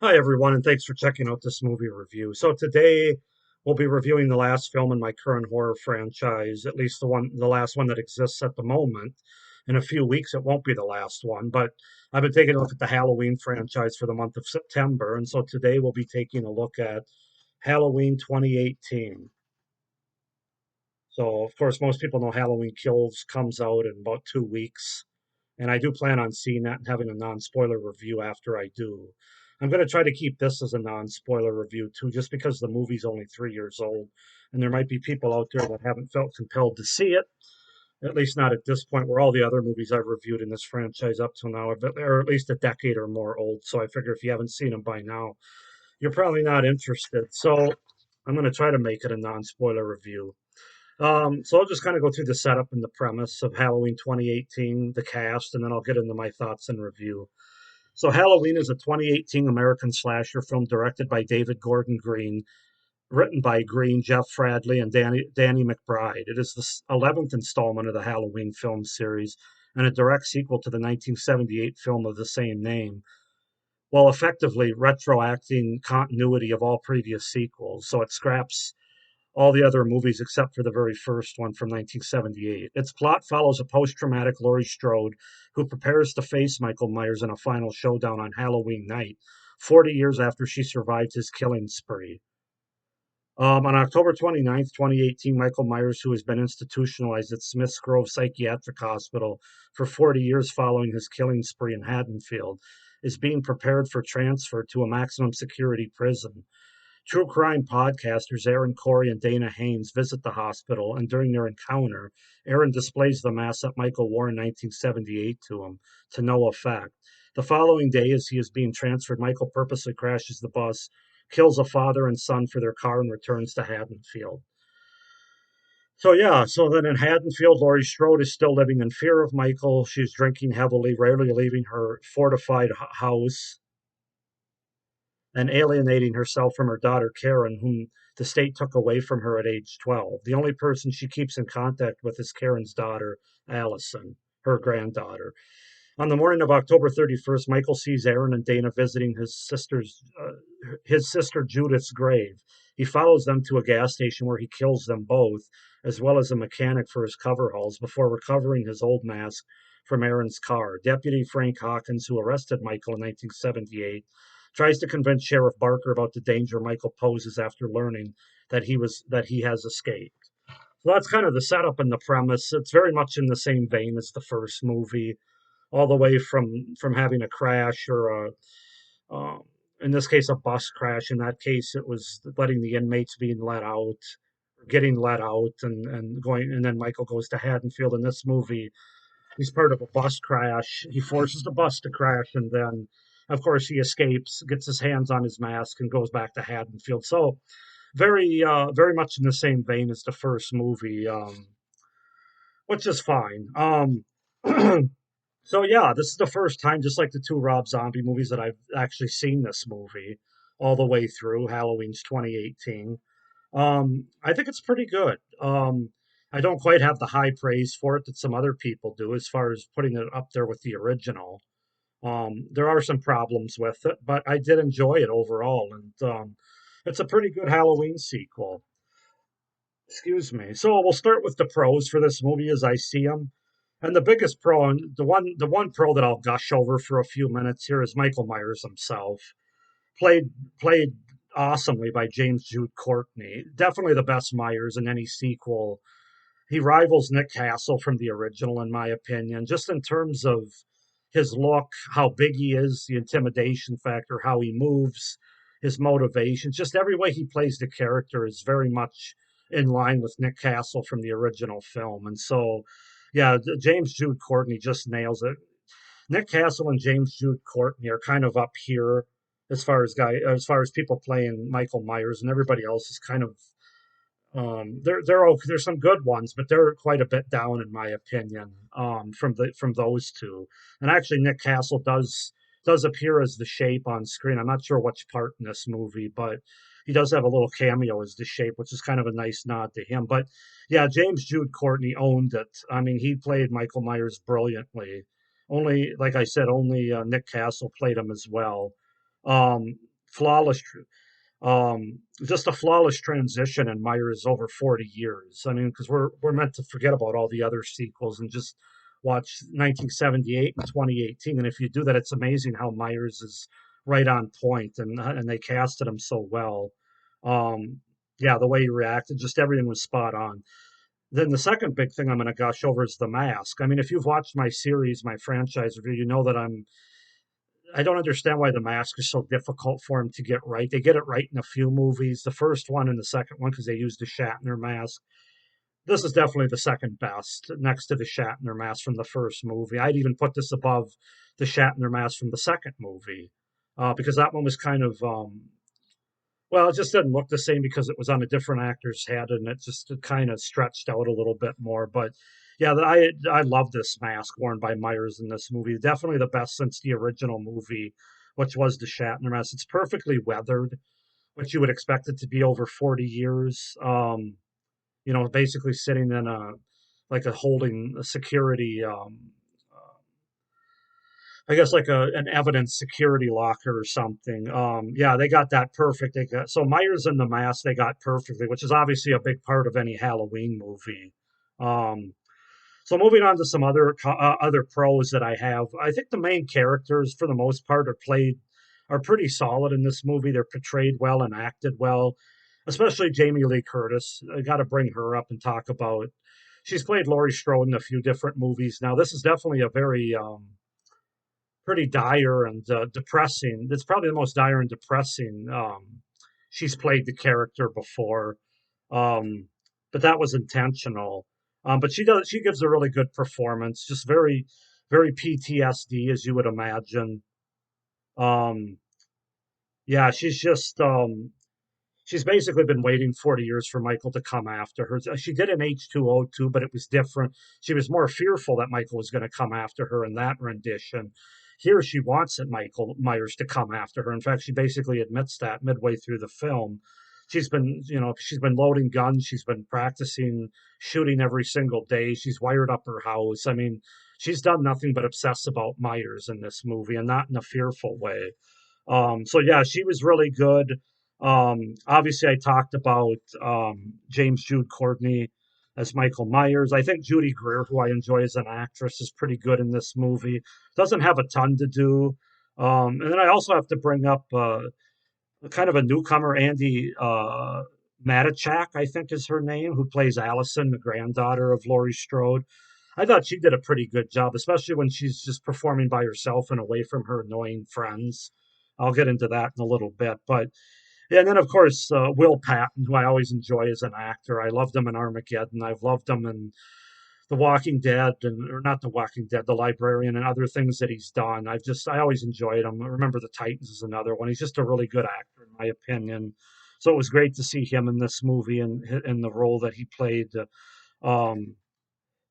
Hi, everyone, and thanks for checking out this movie review. So today we'll be reviewing the last film in my current horror franchise, at least the last one that exists at the moment. In a few weeks, it won't be the last one, but I've been taking a look at the Halloween franchise for the month of September, and so today we'll be taking a look at Halloween 2018. So, of course, most people know Halloween Kills comes out in about 2 weeks. And I do plan on seeing that and having a non-spoiler review after I do. I'm going to try to keep this as a non-spoiler review too, just because the movie's only 3 years old, and there might be people out there that haven't felt compelled to see it. At least not at this point, where all the other movies I've reviewed in this franchise up till now are at least a decade or more old. So I figure if you haven't seen them by now, you're probably not interested. So I'm going to try to make it a non-spoiler review. So I'll just kind of go through the setup and the premise of Halloween 2018, the cast, and then I'll get into my thoughts and review. So Halloween is a 2018 American slasher film directed by David Gordon Green, written by Green, Jeff Fradley, and Danny McBride. It is the 11th installment of the Halloween film series and a direct sequel to the 1978 film of the same name, while effectively retroacting continuity of all previous sequels. So it scraps all the other movies except for the very first one from 1978. Its plot follows a post traumatic Laurie Strode who prepares to face Michael Myers in a final showdown on Halloween night, 40 years after she survived his killing spree. On October 29th, 2018, Michael Myers, who has been institutionalized at Smiths Grove Psychiatric Hospital for 40 years following his killing spree in Haddonfield, is being prepared for transfer to a maximum security prison. True crime podcasters Aaron Corey and Dana Haynes visit the hospital, and during their encounter, Aaron displays the mask that Michael wore in 1978 to him, to no effect. The following day, as he is being transferred, Michael purposely crashes the bus, kills a father and son for their car, and returns to Haddonfield. So then in Haddonfield, Laurie Strode is still living in fear of Michael. She's drinking heavily, rarely leaving her fortified house, and alienating herself from her daughter Karen, whom the state took away from her at age 12. The only person she keeps in contact with is Karen's daughter, Allison, her granddaughter. On the morning of October 31st, Michael sees Aaron and Dana visiting his sister Judith's grave. He follows them to a gas station where he kills them both, as well as a mechanic for his coveralls, before recovering his old mask from Aaron's car. Deputy Frank Hawkins, who arrested Michael in 1978, tries to convince Sheriff Barker about the danger Michael poses after learning that he has escaped. So that's kind of the setup and the premise. It's very much in the same vein as the first movie, all the way from having a crash or um, in this case a bus crash. In that case, it was letting the inmates being let out, getting let out, and going. And then Michael goes to Haddonfield. In this movie, he's part of a bus crash. He forces the bus to crash, and then, of course, he escapes, gets his hands on his mask, and goes back to Haddonfield. So very much in the same vein as the first movie, which is fine. So yeah, this is the first time, just like the two Rob Zombie movies, that I've actually seen this movie all the way through. Halloween's 2018. I think it's pretty good. I don't quite have the high praise for it that some other people do, as far as putting it up there with the original. There are some problems with it, but I did enjoy it overall, and it's a pretty good Halloween sequel. Excuse me. So we'll start with the pros for this movie as I see them. And the biggest pro, and the one pro that I'll gush over for a few minutes here, is Michael Myers himself, played played awesomely by James Jude Courtney. Definitely the best Myers in any sequel. He rivals Nick Castle from the original, in my opinion, just in terms of his look, how big he is, the intimidation factor, how he moves, his motivations, just every way he plays the character is very much in line with Nick Castle from the original film. And so, yeah, James Jude Courtney just nails it. Nick Castle and James Jude Courtney are kind of up here as far as people playing Michael Myers, and everybody else is kind of they're okay. There's some good ones, but they're quite a bit down in my opinion. From those two, and actually Nick Castle does appear as the Shape on screen. I'm not sure which part in this movie, but he does have a little cameo as the Shape, which is kind of a nice nod to him. But yeah, James Jude Courtney owned it. I mean, he played Michael Myers brilliantly. Only, like I said, only Nick Castle played him as well. Um, flawless, just a flawless transition in Myers over 40 years. I mean, because we're meant to forget about all the other sequels and just watch 1978 and 2018. And if you do that, it's amazing how Myers is right on point, and they casted him so well. Um, yeah, the way he reacted, just everything was spot on. Then the second big thing I'm going to gush over is The Mask. I mean, if you've watched my series, my franchise review, you know that I don't understand why The Mask is so difficult for him to get right. They get it right in a few movies, the first one and the second one, because they used the Shatner mask. This is definitely the second best, next to the Shatner mask from the first movie. I'd even put this above the Shatner mask from the second movie, because that one was kind of well, it just didn't look the same because it was on a different actor's head, and it just kind of stretched out a little bit more. But yeah, I love this mask worn by Myers in this movie. Definitely the best since the original movie, which was the Shatner mask. It's perfectly weathered, which you would expect it to be over 40 years. Basically sitting in a like a holding a security I guess like an evidence security locker or something. Yeah, they got that perfect. They got so Myers and the Mask they got perfectly, which is obviously a big part of any Halloween movie. Um, so moving on to some other pros that I have, I think the main characters for the most part are pretty solid in this movie. They're portrayed well and acted well, especially Jamie Lee Curtis. I got to bring her up and talk about. She's played Laurie Strode in a few different movies. Now this is definitely a very pretty dire and depressing. It's probably the most dire and depressing. She's played the character before, um, but that was intentional. But she gives a really good performance, just very PTSD as you would imagine. Um, yeah, she's basically been waiting 40 years for Michael to come after her. She did an H2O2, but it was different. She was more fearful that Michael was going to come after her in that rendition. Here, she wants it, Michael Myers to come after her. In fact, she basically admits that midway through the film. She's been loading guns. She's been practicing shooting every single day. She's wired up her house. I mean, she's done nothing but obsess about Myers in this movie, and not in a fearful way. So yeah, she was really good. Obviously, I talked about James Jude Courtney as Michael Myers. I think Judy Greer, who I enjoy as an actress, is pretty good in this movie. Doesn't have a ton to do. And then I also have to bring up kind of a newcomer, Andy Matichak, I think is her name, who plays Allison, the granddaughter of Laurie Strode. I thought she did a pretty good job, especially when she's just performing by herself and away from her annoying friends. I'll get into that in a little bit, but yeah, and then of course Will Patton, who I always enjoy as an actor. I loved him in Armageddon. I've loved him in The Walking Dead, and or not The Walking Dead, The Librarian, and other things that he's done. I always enjoyed him. I remember The Titans is another one. He's just a really good actor, in my opinion. So it was great to see him in this movie and in the role that he played. Um,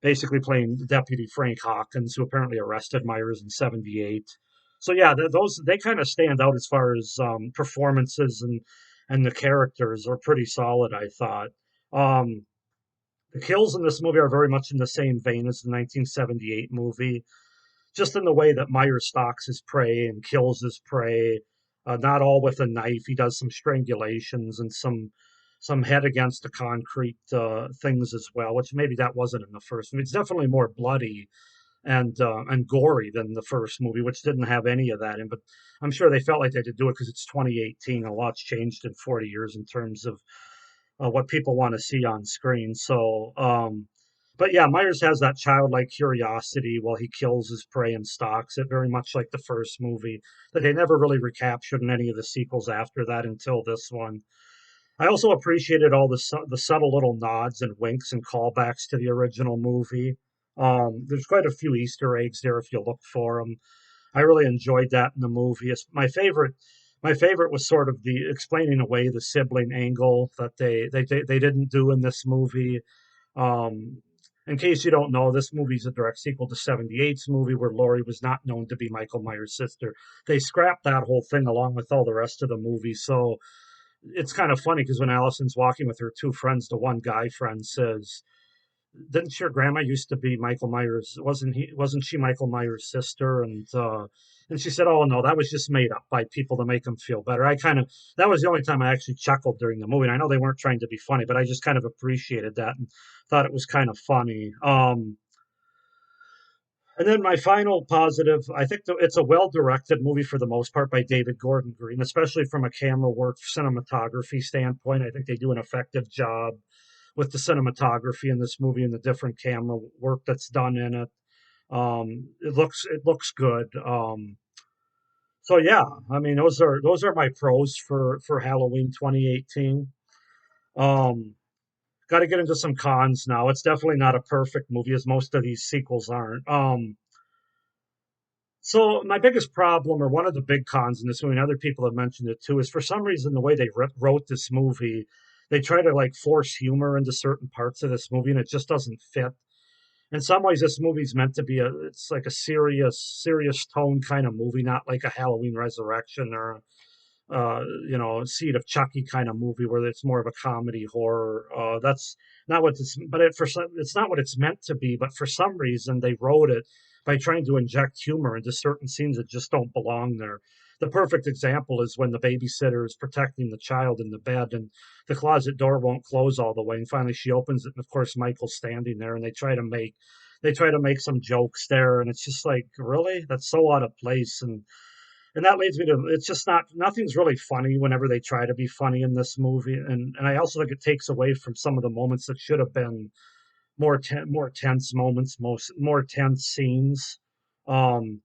Basically playing Deputy Frank Hawkins, who apparently arrested Myers in '78. So yeah, those they kind of stand out as far as performances and the characters are pretty solid. I thought the kills in this movie are very much in the same vein as the 1978 movie, just in the way that Myers stalks his prey and kills his prey. Not all with a knife. He does some strangulations and some head against the concrete things as well, which maybe that wasn't in the first movie. It's definitely more bloody and gory than the first movie, which didn't have any of that in. But I'm sure they felt like they had to do it because it's 2018. A lot's changed in 40 years in terms of what people want to see on screen. But yeah, Myers has that childlike curiosity while he kills his prey and stalks it, very much like the first movie that they never really recaptured in any of the sequels after that until this one. I also appreciated all the subtle little nods and winks and callbacks to the original movie. There's quite a few Easter eggs there if you look for them. I really enjoyed that in the movie. My favorite was sort of the explaining away the sibling angle that they didn't do in this movie. Um, in case you don't know, this movie's a direct sequel to '78's movie where Laurie was not known to be Michael Myers' sister. They scrapped that whole thing along with all the rest of the movie. So it's kind of funny because when Allison's walking with her two friends, the one guy friend says, didn't your grandma used to be Michael Myers? Wasn't she Michael Myers' sister? And she said, "Oh no, that was just made up by people to make them feel better." I kind of that was the only time I actually chuckled during the movie. And I know they weren't trying to be funny, but I just kind of appreciated that and thought it was kind of funny. And then my final positive, I think it's a well-directed movie for the most part by David Gordon Green, especially from a camera work cinematography standpoint. I think they do an effective job with the cinematography in this movie and the different camera work that's done in it. It looks good. So yeah, I mean those are my pros for Halloween 2018. Um, Got to get into some cons now. It's definitely not a perfect movie, as most of these sequels aren't. So my biggest problem, or one of the big cons in this movie, and other people have mentioned it too, is for some reason the way they wrote this movie, they try to like force humor into certain parts of this movie, and it just doesn't fit. In some ways, this movie's meant to be it's like a serious tone kind of movie, not like a Halloween Resurrection or Seed of Chucky kind of movie where it's more of a comedy horror. That's not what it's, but it's not what it's meant to be. But for some reason, they wrote it by trying to inject humor into certain scenes that just don't belong there. The perfect example is when the babysitter is protecting the child in the bed and the closet door won't close all the way, and finally she opens it, and of course Michael's standing there, and they try to make some jokes there, and it's just like, really, that's so out of place. And that leads me to, it's just nothing's really funny whenever they try to be funny in this movie. And I also think it takes away from some of the moments that should have been more tense moments, more tense scenes. Um,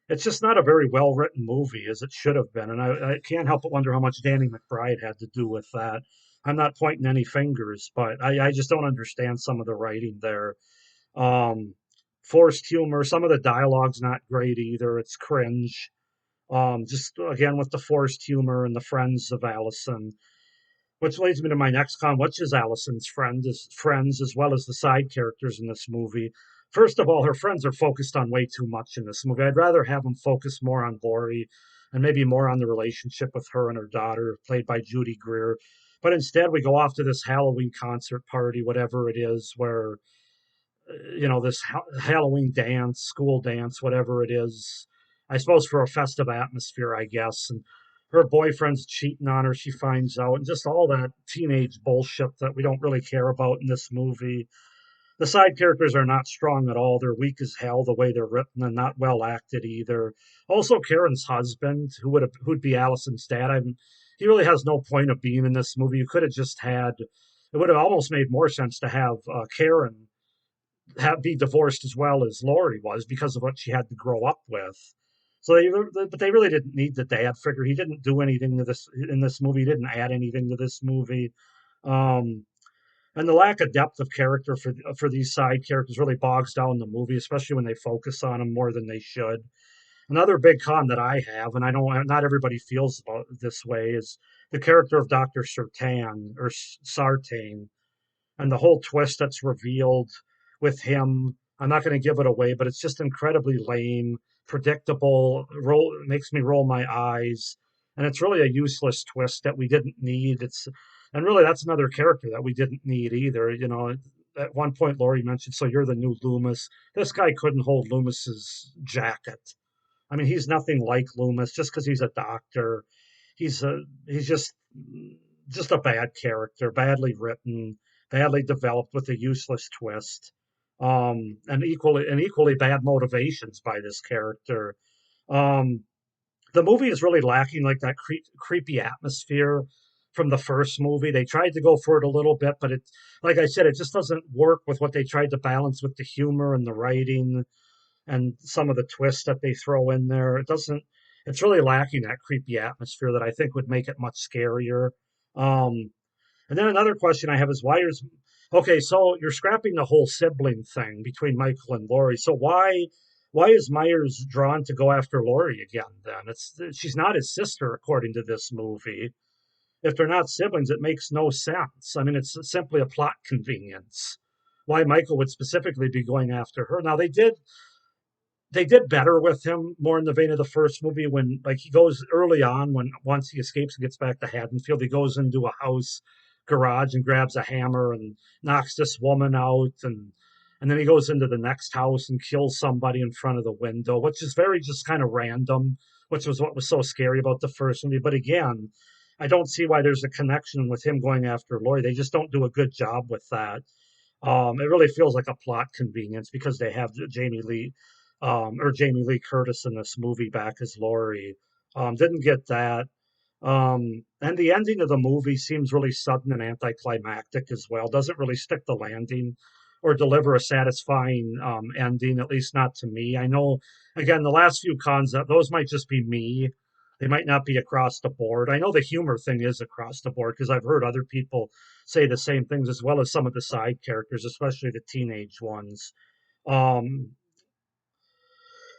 it's just not a very well written movie as it should have been, and I can't help but wonder how much Danny McBride had to do with that. I'm not pointing any fingers, but I just don't understand some of the writing there. Um, Forced humor, some of the dialogue's not great either. It's cringe. Just again with the forced humor and the friends of Allison, which leads me to my next con, which is Allison's friends as well as the side characters in this movie. First of all, her friends are focused on way too much in this movie. I'd rather have them focus more on Laurie and maybe more on the relationship with her and her daughter, played by Judy Greer. But instead, we go off to this Halloween concert party, whatever it is, where this Halloween dance, school dance, whatever it is. I suppose for a festive atmosphere, I guess. And her boyfriend's cheating on her. She finds out, and just all that teenage bullshit that we don't really care about in this movie. The side characters are not strong at all. They're weak as hell the way they're written, and not well acted either. Also, Karen's husband, who'd be Allison's dad. He really has no point of being in this movie. You could have just had. It would have almost made more sense to have Karen be divorced as well as Laurie was because of what she had to grow up with. So but they really didn't need the dad figure. He didn't do anything to this in this movie. He didn't add anything to this movie. Um, and the lack of depth of character for these side characters really bogs down the movie, especially when they focus on them more than they should. Another big con that I have, and I know not everybody feels about this way, is the character of Doctor Sartain or Sartain and the whole twist that's revealed with him. I'm not going to give it away, but it's just incredibly lame, predictable. Makes me roll my eyes, and it's really a useless twist that we didn't need. And really that's another character that we didn't need either. At one point Laurie mentioned, "So you're the new Loomis." This guy couldn't hold Loomis's jacket. I mean, he's nothing like Loomis just because he's a doctor. He's just a bad character, badly written, badly developed with a useless twist, and equally bad motivations by this character. Um, the movie is really lacking like that creepy atmosphere from the first movie. They tried to go for it a little bit, but like I said, it just doesn't work with what they tried to balance with the humor and the writing and some of the twists that they throw in there. It's really lacking that creepy atmosphere that I think would make it much scarier. Um, and then another question I have is okay, so you're scrapping the whole sibling thing between Michael and Laurie. So why is Myers drawn to go after Laurie again then? She's not his sister according to this movie. If they're not siblings, it makes no sense. I mean, it's simply a plot convenience. Why Michael would specifically be going after her. Now they did better with him, more in the vein of the first movie, when like he goes early on, when once he escapes and gets back to Haddonfield, he goes into a house garage and grabs a hammer and knocks this woman out, and and then he goes into the next house and kills somebody in front of the window, which is very just kind of random, which was what was so scary about the first movie. But again, I don't see why there's a connection with him going after Laurie. They just don't do a good job with that. It really feels like a plot convenience because they have Jamie Lee Curtis in this movie back as Laurie. Didn't get that. And the ending of the movie seems really sudden and anticlimactic as well. Doesn't really stick the landing or deliver a satisfying ending, at least not to me. I know, again, the last few cons, those might just be me. They might not be across the board. I know the humor thing is across the board because I've heard other people say the same things as well as some of the side characters, especially the teenage ones. Um,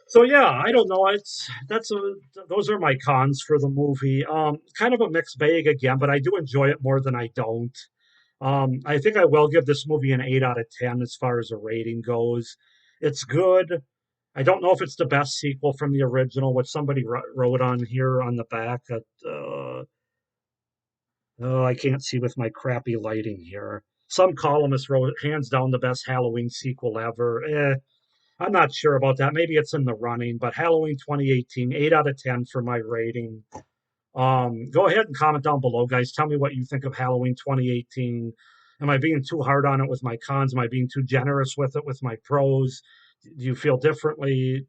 so yeah, I don't know. Those are my cons for the movie. Kind of a mixed bag again, but I do enjoy it more than I don't. I think I will give this movie an 8 out of 10 as far as a rating goes. It's good. I don't know if it's the best sequel from the original, which somebody wrote on here on the back. Oh, I can't see with my crappy lighting here. Some columnist wrote, hands down, the best Halloween sequel ever. I'm not sure about that. Maybe it's in the running, but Halloween 2018, 8 out of 10 for my rating. Go ahead and comment down below, guys. Tell me what you think of Halloween 2018. Am I being too hard on it with my cons? Am I being too generous with it with my pros? Do you feel differently?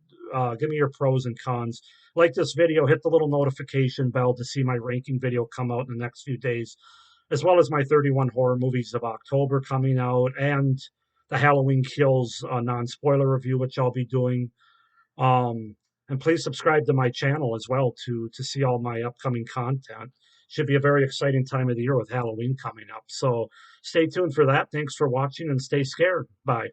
Give me your pros and cons. Like this video, hit the little notification bell to see my ranking video come out in the next few days, as well as my 31 horror movies of October coming out and the Halloween Kills non spoiler review, which I'll be doing. Um, and please subscribe to my channel as well to see all my upcoming content. Should be a very exciting time of the year with Halloween coming up. So stay tuned for that. Thanks for watching and stay scared. Bye.